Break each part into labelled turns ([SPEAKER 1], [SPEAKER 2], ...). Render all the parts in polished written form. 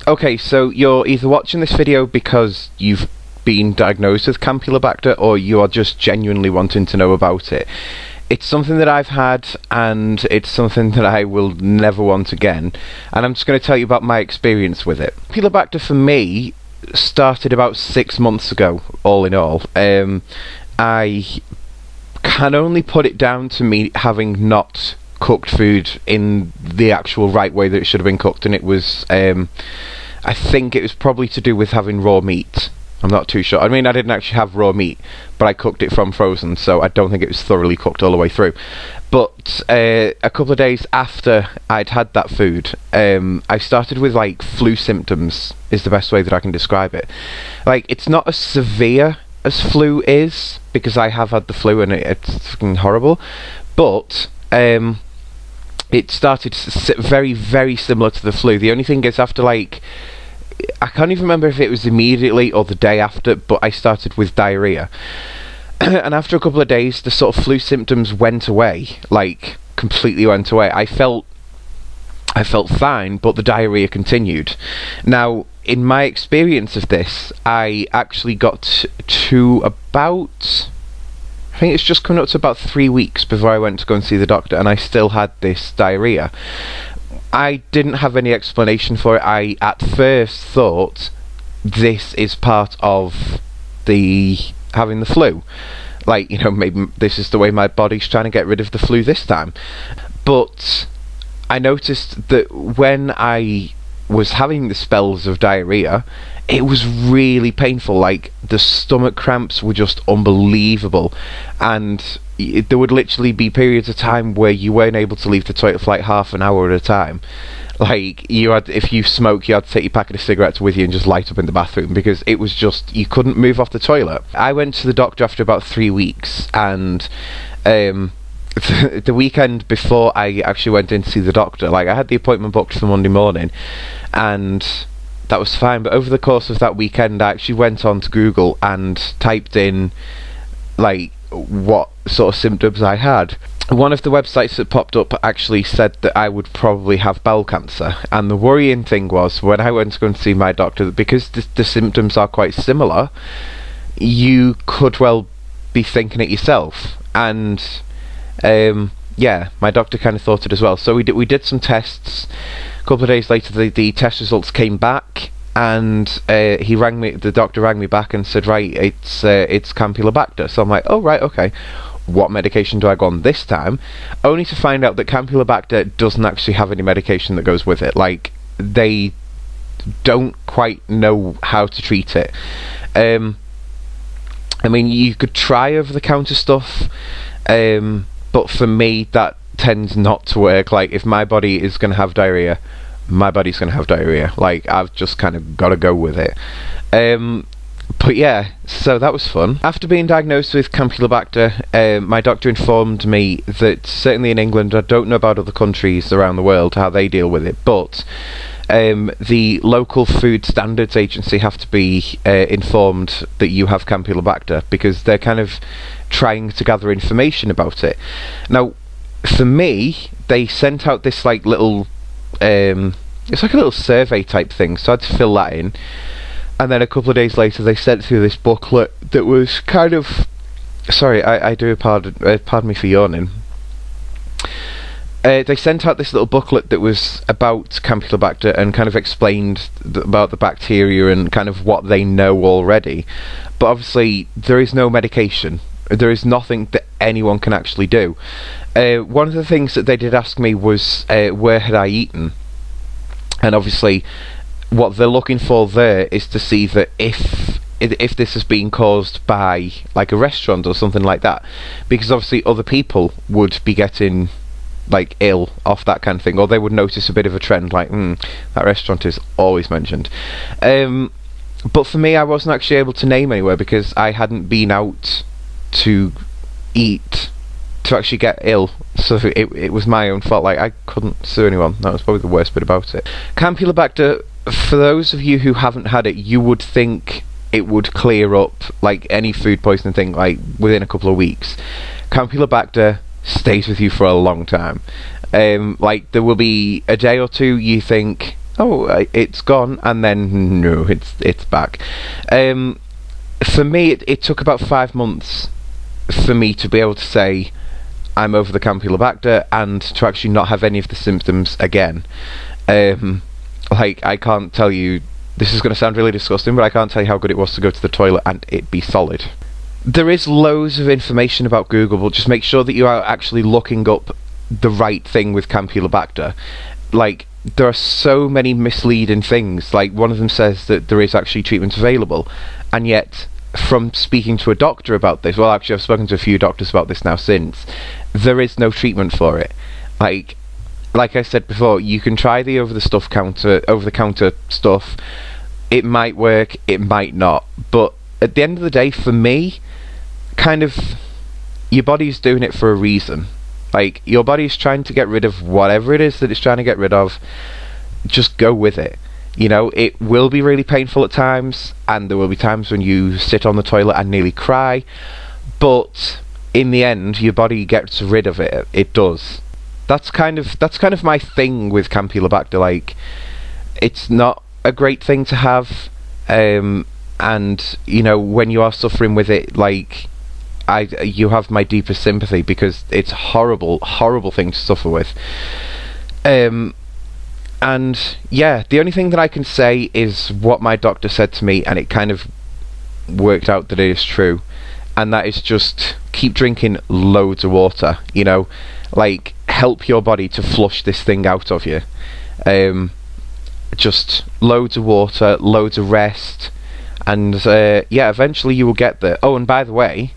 [SPEAKER 1] Okay, so you're either watching this video because you've been diagnosed with Campylobacter, or you are just genuinely wanting to know about it. It's something that I've had, and it's something that I will never want again, and I'm just going to tell you about my experience with it. Campylobacter for me started about 6 months ago, all in all. I can only put it down to me having not cooked food in the actual right way that it should have been cooked, and it was, I think it was probably to do with having raw meat. I'm not too sure. I mean, I didn't actually have raw meat, but I cooked it from frozen, so I don't think it was thoroughly cooked all the way through. But a couple of days after I'd had that food, I started with like flu symptoms, is the best way that I can describe it. Like, it's not as severe as flu is, because I have had the flu and it's fucking horrible, but it started very, very similar to the flu. The only thing is, after like, I can't even remember if it was immediately or the day after, but I started with diarrhea. And after a couple of days, the sort of flu symptoms went away, like completely went away. I felt fine, but the diarrhea continued. Now, in my experience of this, I actually got to about, I think it's just coming up to about 3 weeks before I went to go and see the doctor, and I still had this diarrhea. I didn't have any explanation for it. I at first thought this is part of the having the flu. Like, you know, maybe this is the way my body's trying to get rid of the flu this time. But I noticed that when I was having the spells of diarrhea, it was really painful. Like, the stomach cramps were just unbelievable, and there would literally be periods of time where you weren't able to leave the toilet for like half an hour at a time. Like, you had, if you smoke, you had to take your packet of cigarettes with you and just light up in the bathroom, because it was just, you couldn't move off the toilet. I went to the doctor after about 3 weeks, and the weekend before I actually went in to see the doctor, like, I had the appointment booked for Monday morning, and that was fine. But over the course of that weekend, I actually went on to Google and typed in, like, what sort of symptoms I had. One of the websites that popped up actually said that I would probably have bowel cancer, and the worrying thing was, when I went to go and see my doctor, that because the symptoms are quite similar, you could well be thinking it yourself. And yeah, my doctor kind of thought it as well. So we did some tests. A couple of days later, the test results came back, and the doctor rang me back and said, right, it's Campylobacter. So I'm like, oh right, okay. What medication do I go on this time? Only to find out that Campylobacter doesn't actually have any medication that goes with it. Like, they don't quite know how to treat it. I mean, you could try over-the-counter stuff, but for me, that tends not to work. Like, if my body is going to have diarrhea, my body's going to have diarrhea. Like, I've just kind of got to go with it. But yeah, so that was fun. After being diagnosed with Campylobacter, my doctor informed me that certainly in England, I don't know about other countries around the world, how they deal with it, but the local food standards agency have to be informed that you have Campylobacter, because they're kind of trying to gather information about it. Now, for me, they sent out this like little, it's like a little survey type thing, so I had to fill that in. And then a couple of days later, they sent through this booklet that was kind of, sorry, I do pardon me for yawning. They sent out this little booklet that was about Campylobacter and kind of explained about the bacteria and kind of what they know already. But obviously, there is no medication. There is nothing that anyone can actually do. One of the things that they did ask me was, where had I eaten? And obviously, what they're looking for there is to see that if this has been caused by like a restaurant or something like that, because obviously other people would be getting like ill off that kind of thing, or they would notice a bit of a trend, like that restaurant is always mentioned. But for me, I wasn't actually able to name anywhere, because I hadn't been out to eat to actually get ill, so it was my own fault. Like, I couldn't sue anyone. That was probably the worst bit about it. Campylobacter, for those of you who haven't had it, you would think it would clear up like any food poisoning thing like within a couple of weeks. Campylobacter stays with you for a long time. Like, there will be a day or two you think, oh, it's gone, and then no, it's back. For me, it took about 5 months for me to be able to say I'm over the Campylobacter and to actually not have any of the symptoms again. Like, I can't tell you, this is going to sound really disgusting, but I can't tell you how good it was to go to the toilet and it be solid. There is loads of information about Google, but just make sure that you are actually looking up the right thing with Campylobacter. Like, there are so many misleading things. Like, one of them says that there is actually treatment available, and yet from speaking to a doctor about this, well, actually I've spoken to a few doctors about this now since, there is no treatment for it. Like I said before, you can try the over the counter stuff. It might work, it might not, but at the end of the day, for me, kind of, your body's doing it for a reason. Like, your body's trying to get rid of whatever it is that it's trying to get rid of. Just go with it. You know, it will be really painful at times, and there will be times when you sit on the toilet and nearly cry, but in the end, your body gets rid of it. It does. That's kind of my thing with Campylobacter. Like, it's not a great thing to have, and you know, when you are suffering with it, like, you have my deepest sympathy, because it's horrible thing to suffer with. And yeah, the only thing that I can say is what my doctor said to me, and it kind of worked out that it is true, and that is just keep drinking loads of water. You know, like, help your body to flush this thing out of you. Just loads of water, loads of rest, and yeah, eventually you will get there. Oh, and by the way,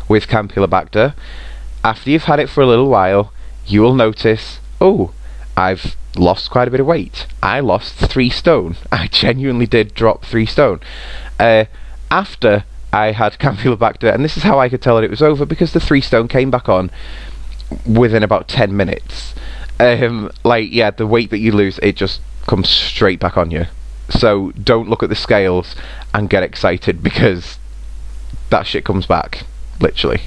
[SPEAKER 1] with Campylobacter, after you've had it for a little while, you will notice, oh, I've lost quite a bit of weight. I lost 3 stone. I genuinely did drop 3 stone. After I had Campylobacter, and this is how I could tell that it was over, because the 3 stone came back on within about 10 minutes. Like, yeah, the weight that you lose, it just comes straight back on you. So don't look at the scales and get excited, because that shit comes back, literally.